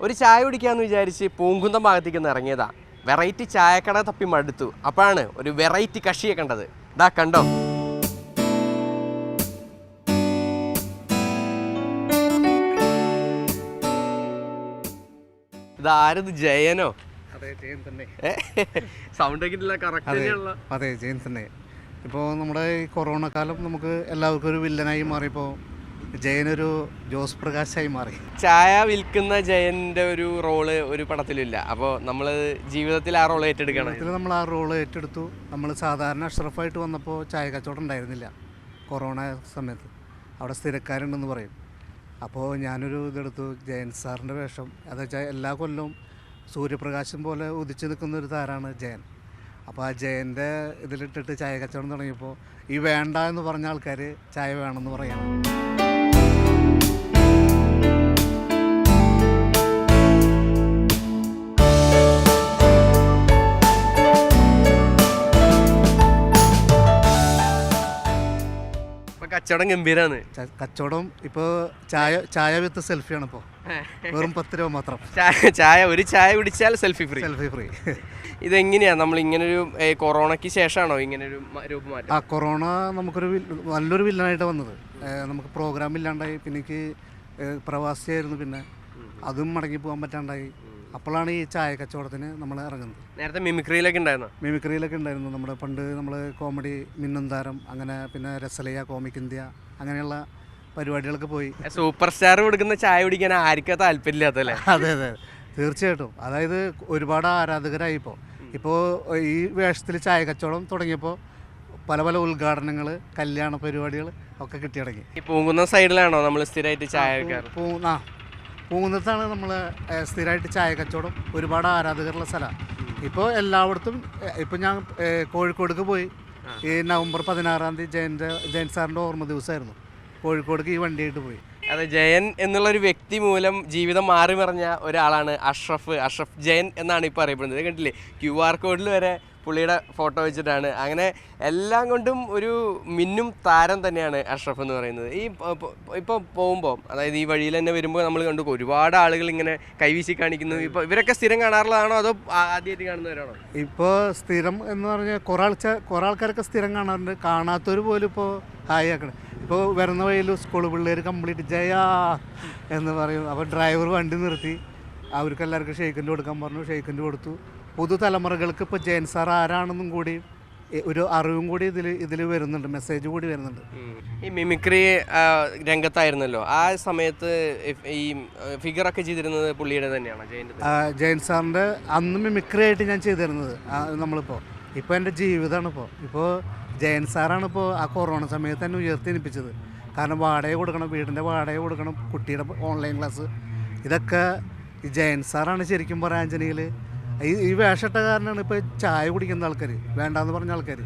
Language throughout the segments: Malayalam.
ഒരു ചായ കുടിക്കാമെന്ന് വിചാരിച്ച് പൂങ്കുന്നം ഭാഗത്തേക്ക് ഒന്ന് ഇറങ്ങിയതാ. വെറൈറ്റി ചായക്കട തപ്പി മടുത്തു. അപ്പോഴാണ് ഒരു വെറൈറ്റി കക്ഷിയെ കണ്ടത്. ഇതാ കണ്ടോ, ഇതാരത്? ജയനോ? സൗണ്ട് അതെ, ജയൻ തന്നെ. ഇപ്പോൾ നമ്മുടെ ഈ കൊറോണ കാലം നമുക്ക് എല്ലാവർക്കും ഒരു വില്ലനായി മാറിയപ്പോൾ ജയനൊരു ജോസ് പ്രകാശായി മാറി. ചായ വിൽക്കുന്ന ജയൻ്റെ ഒരു റോള് ഒരു പടത്തിലില്ല. അപ്പോൾ നമ്മൾ ജീവിതത്തിൽ ആ റോൾ ഏറ്റെടുക്കണം. നമ്മൾ ആ റോള് ഏറ്റെടുത്തു. നമ്മൾ സാധാരണ അഷ്റഫായിട്ട് വന്നപ്പോൾ ചായ കച്ചവടം ഉണ്ടായിരുന്നില്ല കൊറോണ സമയത്ത്. അവിടെ സ്ഥിരക്കാരുണ്ടെന്ന് പറയും. അപ്പോൾ ഞാനൊരു ഇതെടുത്തു, ജയൻ സാറിൻ്റെ വേഷം. അതെന്ന് വെച്ചാൽ എല്ലാ കൊല്ലവും സൂര്യപ്രകാശം പോലെ ഉദിച്ചു നിൽക്കുന്ന ഒരു താരമാണ് ജയൻ. അപ്പോൾ ആ ജയൻ്റെ ഇതിലിട്ടിട്ട് ചായ കച്ചവടം തുടങ്ങിയപ്പോൾ ഈ വേണ്ട എന്ന് പറഞ്ഞ ആൾക്കാർ ചായ വേണമെന്ന് പറയണം. കച്ചവടം ഗംഭീരാണ്. കച്ചവടം ഇപ്പോൾ ചായ വിത്ത് സെൽഫിയാണ്. ഇപ്പോൾ വെറും 10 രൂപ മാത്രം. ഒരു ചായ കുടിച്ചാൽ സെൽഫി ഫ്രീ. ഇതെങ്ങനെയാ നമ്മൾ ഇങ്ങനൊരു കൊറോണയ്ക്ക് ശേഷമാണോ ഇങ്ങനൊരു രൂപമാറ്റം? കൊറോണ നമുക്കൊരു നല്ലൊരു വില്ലനായിട്ട് വന്നത്. നമുക്ക് പ്രോഗ്രാം ഇല്ലാണ്ടായി. പിന്നെ എനിക്ക് പ്രവാസിയായിരുന്നു. പിന്നെ അതും മടങ്ങി പോകാൻ പറ്റാണ്ടായി. അപ്പോഴാണ് ഈ ചായ കച്ചവടത്തിന് നമ്മൾ ഇറങ്ങുന്നത്. നേരത്തെ മിമിക്രിയിലൊക്കെ ഉണ്ടായിരുന്നു. നമ്മുടെ പണ്ട് നമ്മൾ കോമഡി മിന്നും താരം, അങ്ങനെ പിന്നെ രസലയ, കോമിക് ഇന്ത്യ, അങ്ങനെയുള്ള പരിപാടികളൊക്കെ പോയി. സൂപ്പർ സ്റ്റാർ കൊടുക്കുന്ന ചായ കുടിക്കാൻ ആർക്കാ താല്പര്യമില്ലാത്തല്ലേ? അതെ, തീർച്ചയായിട്ടും. അതായത് ഒരുപാട് ആരാധകരായി. ഇപ്പോൾ ഈ വേഷത്തിൽ ചായ കച്ചവടം തുടങ്ങിയപ്പോൾ പല ഉദ്ഘാടനങ്ങൾ, കല്യാണ പരിപാടികൾ ഒക്കെ കിട്ടി തുടങ്ങി. ഈ പൂങ്കുന്നം സൈഡിലാണോ നമ്മൾ സ്ഥിരമായിട്ട് ചായ? പൂങ്കുന്നത്താണ് നമ്മൾ സ്ഥിരമായിട്ട് ചായ കച്ചവടം. ഒരുപാട് ആരാധകരുള്ള സ്ഥലമാണ്. ഇപ്പോൾ എല്ലായിടത്തും. ഇപ്പോൾ ഞാൻ കോഴിക്കോടേക്ക് പോയി. ഈ നവംബർ 16-ാം തീയതി ജയൻ സാറിൻ്റെ ഓർമ്മ ദിവസമായിരുന്നു. കോഴിക്കോടേക്ക് ഈ വണ്ടിയായിട്ട് പോയി. അതെ, ജയൻ എന്നുള്ളൊരു വ്യക്തി മൂലം ജീവിതം മാറി മറിഞ്ഞ ഒരാളാണ് അഷ്റഫ് ജയൻ എന്നാണ് ഇപ്പോൾ അറിയപ്പെടുന്നത്. കണ്ടില്ലേ, QR കോഡിൽ വരെ പുള്ളിയുടെ ഫോട്ടോ വെച്ചിട്ടാണ്. അങ്ങനെ എല്ലാം കൊണ്ടും ഒരു മിന്നും താരം തന്നെയാണ് അഷ്റഫ് എന്ന് പറയുന്നത്. ഇപ്പോൾ പോകുമ്പോൾ, അതായത് ഈ വഴിയിൽ തന്നെ വരുമ്പോൾ നമ്മൾ കണ്ടു ഒരുപാട് ആളുകൾ ഇങ്ങനെ കൈവീശി കാണിക്കുന്നു. ഇപ്പോൾ ഇവരൊക്കെ സ്ഥിരം കാണാറുള്ളതാണോ അതോ ആദ്യമായിട്ട് കാണുന്നവരാണോ? ഇപ്പോൾ സ്ഥിരം എന്ന് പറഞ്ഞാൽ കുറേ ആൾക്കാരൊക്കെ സ്ഥിരം കാണാറുണ്ട്. കാണാത്തവർ പോലും ഇപ്പോൾ ഹായ് ആക്കണം. ഇപ്പോൾ വരുന്ന വഴിയിൽ സ്കൂൾ പിള്ളേർ കംപ്ലീറ്റ് ജയാ എന്ന് പറയും. അപ്പോൾ ഡ്രൈവർ വണ്ടി നിർത്തി അവർക്ക് എല്ലാവർക്കും ഷെയ്ക്കൻഡ് കൊടുക്കാൻ പറഞ്ഞു. ഷെയ്ക്കൻഡ് കൊടുത്തു. പുതുതലമുറകൾക്ക് ഇപ്പോൾ ജയൻ സാർ ആരാണെന്നും കൂടി ഒരു അറിവും കൂടി ഇതിൽ വരുന്നുണ്ട്, മെസ്സേജ് കൂടി വരുന്നുണ്ട്. ഈ മിമിക്രി രംഗത്തായിരുന്നല്ലോ ആ സമയത്ത് ഈ ഫിഗറൊക്കെ ചെയ്തിരുന്നത് പുള്ളിയുടെ തന്നെയാണ്, ജയൻ സാറിൻ്റെ. അന്ന് മിമിക്രി ആയിട്ട് ഞാൻ ചെയ്തിരുന്നത് ഇപ്പോൾ എൻ്റെ ജീവിതമാണ്. ഇപ്പോൾ ജയൻ സാറാണ് ഇപ്പോൾ ആ കൊറോണ സമയത്ത് തന്നെ ഉയർത്തിനിപ്പിച്ചത്. കാരണം വാടക കൊടുക്കണം, വീടിൻ്റെ വാടക കൊടുക്കണം, കുട്ടിയുടെ ഓൺലൈൻ ക്ലാസ്, ഇതൊക്കെ ഈ ജയൻ സാറാണ് ശരിക്കും പറയാൻ. ആഞ്ജലിയിൽ ഈ വേഷട്ട കാരനാണ് ഇപ്പോൾ ചായ കുടിക്കുന്ന ആൾക്കാർ, വേണ്ടാന്ന് പറഞ്ഞ ആൾക്കാർ.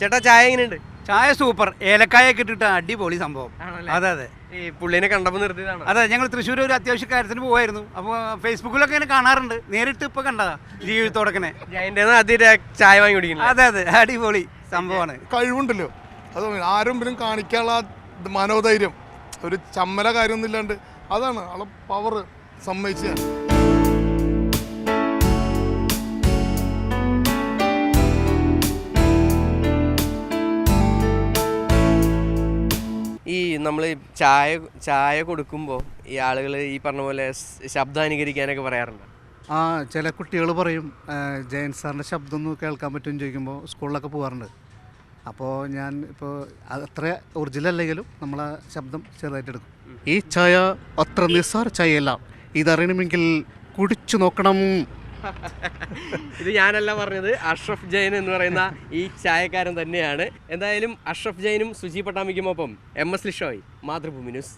ചേട്ടാ, ചായ എങ്ങനെയുണ്ട്? ചായ സൂപ്പർ, ഏലക്കായൊക്കെ ഇട്ടിട്ട് അടിപൊളി സംഭവം. അതെ, ഈ പുള്ളിനെ കണ്ടപ്പോൾ നിർത്തിയതാണ്. അതെ, ഞങ്ങൾ തൃശ്ശൂർ ഒരു അത്യാവശ്യ കാര്യത്തിന് പോവായിരുന്നു. അപ്പോൾ ഫേസ്ബുക്കിലൊക്കെ ഇങ്ങനെ കാണാറുണ്ട്, നേരിട്ട് ഇപ്പോൾ കണ്ടതാ ജീവിതത്തോടൊക്കെ. ചായ വാങ്ങി കുടിക്കുന്നു. അതെ, അടിപൊളി സംഭവമാണ്. കഴിവുണ്ടല്ലോ, അത് ആരും കാണിക്കാനുള്ള മനോധൈര്യം, ഒരു ചമ്മല കാര്യമൊന്നും ഇല്ലാണ്ട്, അതാണ് ആളെ പവർ സമ്മതിച്ച. ഈ നമ്മൾ ചായ കൊടുക്കുമ്പോൾ ഈ ആളുകൾ ഈ പറഞ്ഞ പോലെ ശബ്ദം അനുകരിക്കാനൊക്കെ പറയാറുണ്ട്. ചില കുട്ടികൾ പറയും ജയൻ സാറിൻ്റെ ശബ്ദം ഒന്ന് കേൾക്കാൻ പറ്റുമെന്ന് ചോദിക്കുമ്പോൾ സ്കൂളിലൊക്കെ പോകാറുണ്ട്. അപ്പോൾ ഞാൻ ഇപ്പോൾ അത്ര ഒറിജിനൽ അല്ലെങ്കിലും നമ്മളെ ശബ്ദം ചെറുതായിട്ട് എടുക്കും. ഈ ചായ അത്ര നിസ്സാര ചായയല്ല, ഇതറിയണമെങ്കിൽ കുടിച്ചു നോക്കണം. ഇത് ഞാനല്ല പറഞ്ഞത്, അഷ്റഫ് ജയൻ എന്ന് പറയുന്ന ഈ ചായക്കാരൻ തന്നെയാണ്. എന്തായാലും അഷ്റഫ് ജയനും സുജി പട്ടാമിക്കുമൊപ്പം MS ലിഷോയ്, മാതൃഭൂമി ന്യൂസ്.